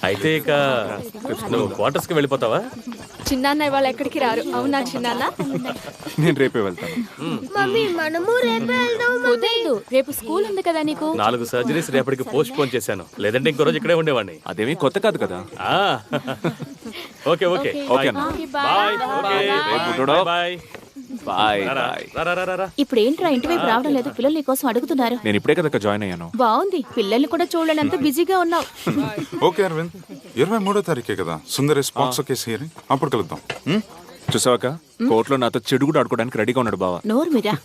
అయితే ఇక నువ్వు క్వార్టర్స్ కి వెళ్ళిపోతావా? చిన్నాన్న ఇవాళ ఎక్కడికి రారు, అవునా చిన్నాన్న? నేను రేపే వెళ్తాను. మమ్మీ మనము రేపే వెళ్దాం. కుదరదు, రేపు స్కూల్ ఉంది కదా నీకు. 4 సర్జరీస్ రేపటికి పోస్ట్ పోన్ చేశాను, లేదంటే ఇంకో రోజు ఇక్కడే ఉండేవాడిని. అదేమీ కొత్త కాదు కదా. ఓకే ఓకే ఓకేనా? బాయ్. Bye bye. ఇప్పుడు ఏంట్రా ఇంటి వైపు రావడం లేదు? పిల్లలు నీ కోసం అడుగుతున్నారు. నేను ఇప్పుడే కదా జాయిన్ అయ్యాను. బాగుంది, పిల్లల్ని కూడా చూడలేనంత బిజీగా ఉన్నావు. ఓకే అరవింద్, 23వ తారీఖే కదా సుందర్ స్పాక్స్ కేసు హియరింగ్, అప్పుడు కలుద్దాం. చూసావాక కోర్టులో నాతో చెడు కూడా ఆడుకోవడానికి రెడీగా ఉన్నాడు బావా. నోరు మీరా.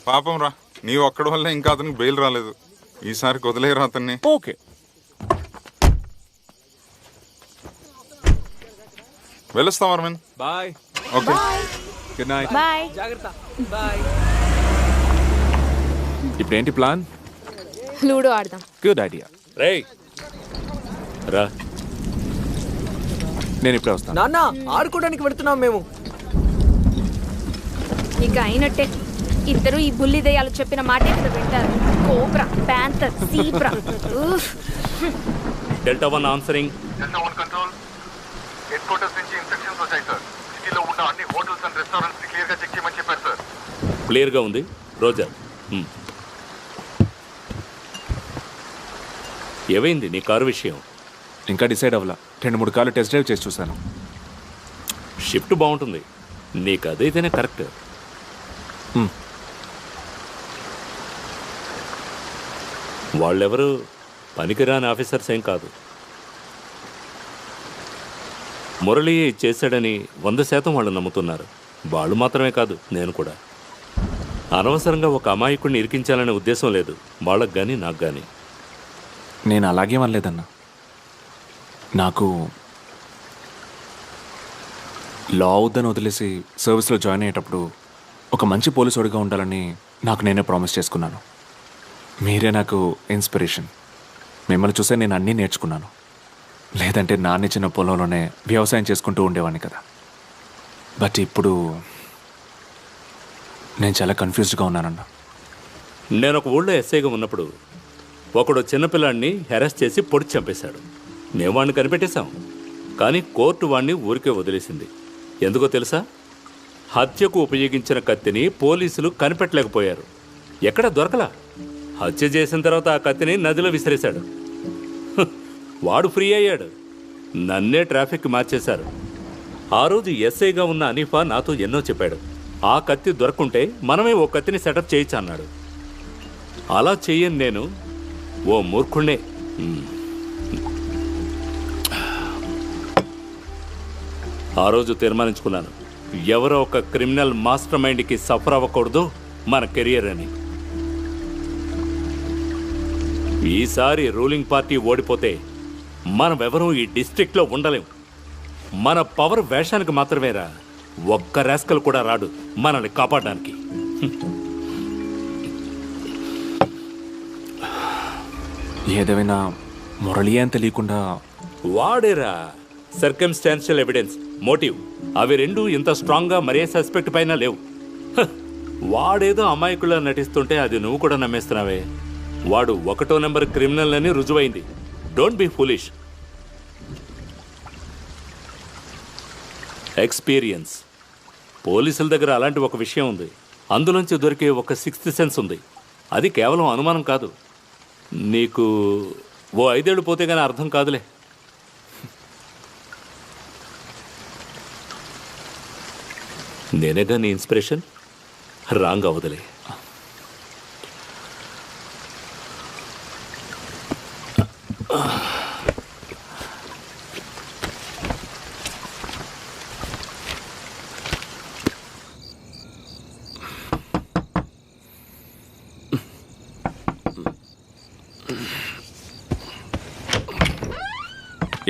పాపం రా, నీవు ఒక్కడి వల్ల ఇంకా అతనికి బెయిల్ రాలేదు. ఈసారి వదిలేరా అతన్ని. ఓకే వెళ్ళొస్తాం Aravind. Bye. Okay good night. Bye. ఇప్పుడు ఏంటి ప్లాన్? లూడో ఆడదాం. Good idea. రేయ్ రా. నేను ఇప్పుడే వస్తాను. నాన్న ఆడుకోవడానికి వెళ్తున్నాం మేము. ఇక అయినట్టే, ఇద్దరు ఈ బుల్లి దయ్యాలు చెప్పిన మాటే ఇప్పుడు వింటారు. Cobra, panther, zebra. Delta 1 answering. Delta 1 control, head quarters నుంచి ఇన్స్ట్రక్షన్స్ వచ్చాయి సార్. సిటీలో ఉన్న అన్ని హోటల్స్ అండ్ రెస్టారెంట్స్ ని క్లియర్ గా చెక్ చేయమని చెప్పారు సార్. క్లియర్ గా ఉంది రోజర్. ఏమైంది నీ కారు విషయం? ఇంకా డిసైడ్ అవ్వాలా. 2-3 కార్లు టెస్ట్ డ్రైవ్ చేసి చూశాను. షిఫ్ట్ బాగుంటుంది, నీకు అదైతేనే కరెక్ట్. వాళ్ళెవరు పనికిరాని ఆఫీసర్స్ ఏం కాదు. మురళి చేశాడని 100% వాళ్ళు నమ్ముతున్నారు. వాళ్ళు మాత్రమే కాదు, నేను కూడా. అనవసరంగా ఒక అమాయకుడిని ఇరికించాలనే ఉద్దేశం లేదు వాళ్ళకు కానీ నాకు కానీ. నేను అలాగే అనలేదన్నా. నాకు లా అవుద్దని వదిలేసి సర్వీస్లో జాయిన్ అయ్యేటప్పుడు ఒక మంచి పోలీసుడిగా ఉండాలని నాకు నేనే ప్రామిస్ చేసుకున్నాను. మీరే నాకు ఇన్స్పిరేషన్. మిమ్మల్ని చూసే నేను అన్నీ నేర్చుకున్నాను. లేదంటే నాన్న చిన్న పొలంలోనే వ్యవసాయం చేసుకుంటూ ఉండేవాడిని కదా. బట్ ఇప్పుడు నేను చాలా కన్ఫ్యూజ్డ్గా ఉన్నానన్న. నేను ఒక ఊళ్ళో ఎస్ఐగా ఉన్నప్పుడు ఒకడు చిన్నపిల్లాడిని హెరాస్ చేసి పొడి చంపేశాడు. మేము వాడిని కనిపెట్టేశాం, కానీ కోర్టు వాడిని ఊరికే వదిలేసింది. ఎందుకో తెలుసా? హత్యకు ఉపయోగించిన కత్తిని పోలీసులు కనిపెట్టలేకపోయారు. ఎక్కడ దొరకలా. హత్య చేసిన తర్వాత ఆ కత్తిని నదిలో విసిరేశాడు. వాడు ఫ్రీ అయ్యాడు. నన్నే ట్రాఫిక్ మార్చేశారు. ఆ రోజు ఎస్ఐగా ఉన్న అనీఫా నాతో ఎన్నో చెప్పాడు. ఆ కత్తి దొరకుంటే మనమే ఓ కత్తిని సెటప్ చేయొచ్చు అన్నాడు. అలా చెయ్యను నేను, ఓ మూర్ఖుణ్ణే. ఆ రోజు తీర్మానించుకున్నాను, ఎవరో ఒక క్రిమినల్ మాస్టర్ మైండ్కి సఫర్ అవ్వకూడదు మన కెరియర్ అని. ఈసారి రూలింగ్ పార్టీ ఓడిపోతే మనమెవరూ ఈ డిస్ట్రిక్ట్లో ఉండలేం. మన పవర్ వేషానికి మాత్రమేరా, ఒక్క రాస్కల్ కూడా రాడు మనల్ని కాపాడడానికి. ఏదేమైనా మురళి అని తెలియకుండా వాడేరా సర్కమ్స్టాన్షియల్ ఎవిడెన్స్, మోటివ్, అవి రెండు ఇంత స్ట్రాంగ్గా మరే సస్పెక్ట్ పైన లేవు. వాడేదో అమాయకుల్లో నటిస్తుంటే అది నువ్వు కూడా నమ్మేస్తున్నావే. వాడు 1వ నెంబర్ క్రిమినల్ అని రుజువైంది. Don't be foolish. ఎక్స్పీరియన్స్. పోలీసుల దగ్గర అలాంటి ఒక విషయం ఉంది. అందులోంచి దొరికే ఒక 6th సెన్స్ ఉంది. అది కేవలం అనుమానం కాదు. నీకు ఓ 5 ఏళ్ళు పోతే కానీ అర్థం కాదులే. నేనేగా నీ ఇన్స్పిరేషన్. రాంగ్ అవదులే.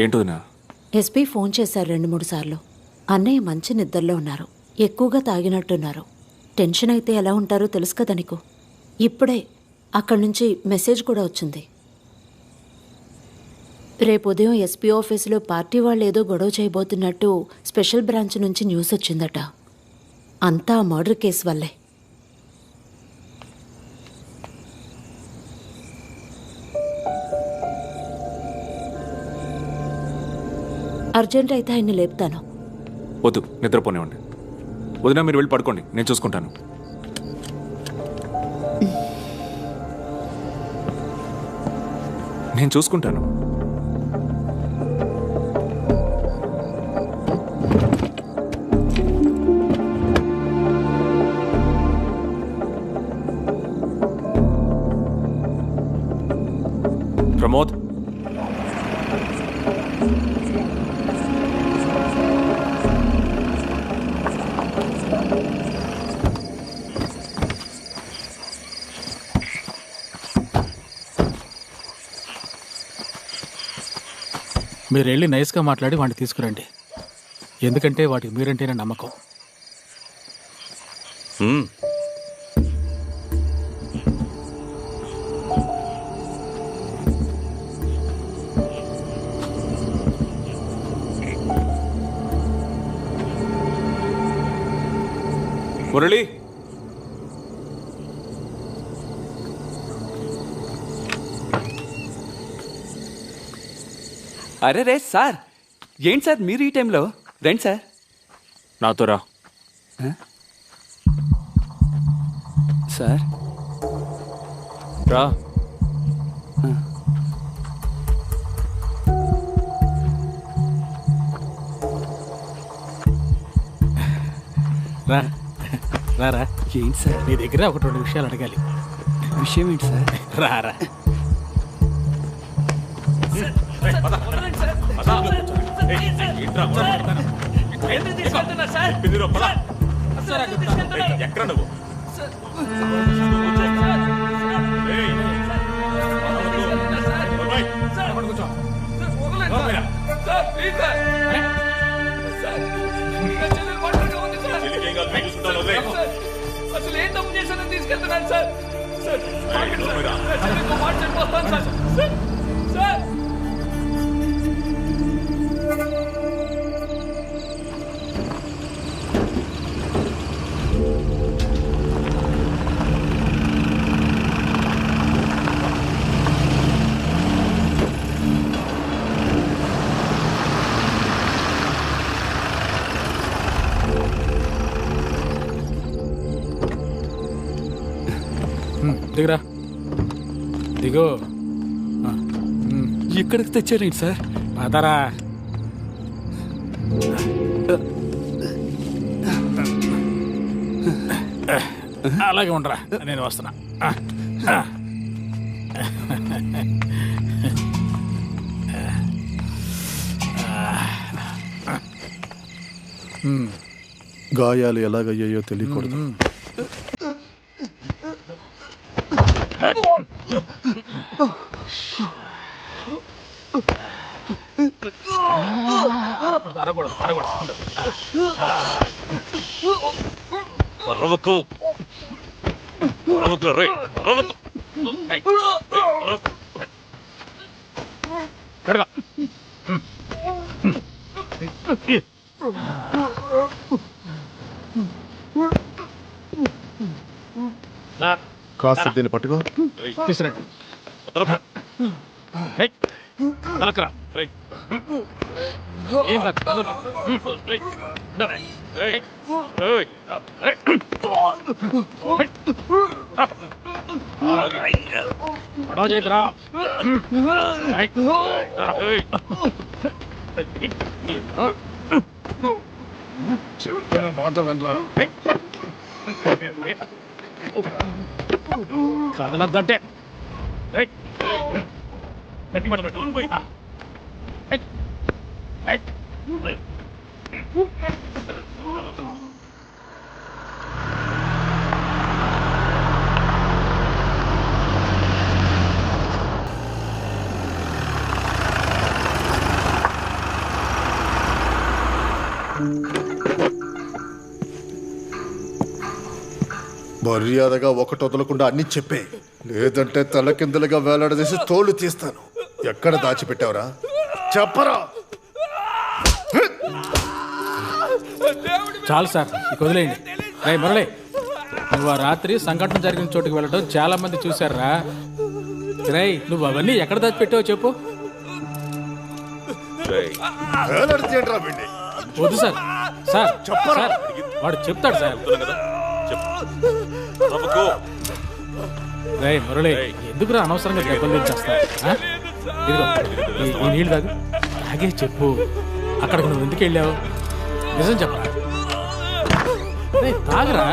ఏంటోనా? ఎస్పీ ఫోన్ చేశారు 2-3 సార్లు. అన్నయ్య మంచి నిద్రలో ఉన్నారు, ఎక్కువగా తాగినట్టున్నారు. టెన్షన్ అయితే ఎలా ఉంటారో తెలుసు కదా నీకు. ఇప్పుడే అక్కడి నుంచి మెసేజ్ కూడా వచ్చింది. రేపు ఉదయం ఎస్పీ ఆఫీసులో పార్టీ వాళ్ళు ఏదో గొడవ చేయబోతున్నట్టు స్పెషల్ బ్రాంచ్ నుంచి న్యూస్ వచ్చిందట. అంతా మర్డర్ కేసు వల్లే. అర్జెంట్ అయితే ఆయన్ని లేపుతాను. వద్దు, నిద్రపోనివ్వండి. వదినా మీరు వెళ్ళి పడుకోండి, నేను చూసుకుంటాను. నేను చూసుకుంటాను. ప్రమోద్, మీరు వెళ్ళి నైస్గా మాట్లాడి వాడిని తీసుకురండి. ఎందుకంటే వాటికి మీరంటేనే నమ్మకం. మురళి, అరే రే సార్, ఏంటి సార్ మీరు ఈ టైంలో? రండి సార్. నాతో రా. సార్ రా. రా రారా. ఏంటి సార్ నీ దగ్గర ఒకటి రెండు విషయాలు అడగాలి. విషయం ఏంటి సార్? రారా. అసలు ఏం తప్పు చేశానని తీసుకెళ్తున్నాను సార్. సార్ దిగరా. దిగో. ఇక్కడికి తెచ్చారేంటి సార్? పదరా. అలాగే ఉండరా, నేను వస్తున్నా. గాయాలు ఎలాగయ్యాయో తెలియకూడదు. కాస్త దీన్ని పట్టుకో. తీసుకురండి. తలకరా. కదలద్దంటే మర్యాదగా ఒకటి వదలకుండా అన్ని చెప్పే, లేదంటే తలకిందులుగా వేలాడదీసి తోలు తీస్తాను. ఎక్కడ దాచిపెట్టావురా? చెప్పరా. చాలు సార్, ఇక వదిలేయండి. రే మురళి, నువ్వు ఆ రాత్రి సంఘటన జరిగిన చోటుకి వెళ్ళడం చాలా మంది చూశారా. రేయ్, నువ్వు అవన్నీ ఎక్కడ దాచిపెట్టావో చెప్పు. వేలాడదీయండి రా వీడిని. వద్దు సార్ సార్ సార్ వాడు చెప్తాడు సార్. రేయ్ మురళి ఎందుకురా అనవసరంగా దెబ్బలు తెచ్చేస్తావు? ఇదిగో ఈ నీళ్ళు తాగు. తాగే చెప్పు అక్కడికి నువ్వు ఎందుకు వెళ్ళావు? నిజం చెప్పరా? తాగరా.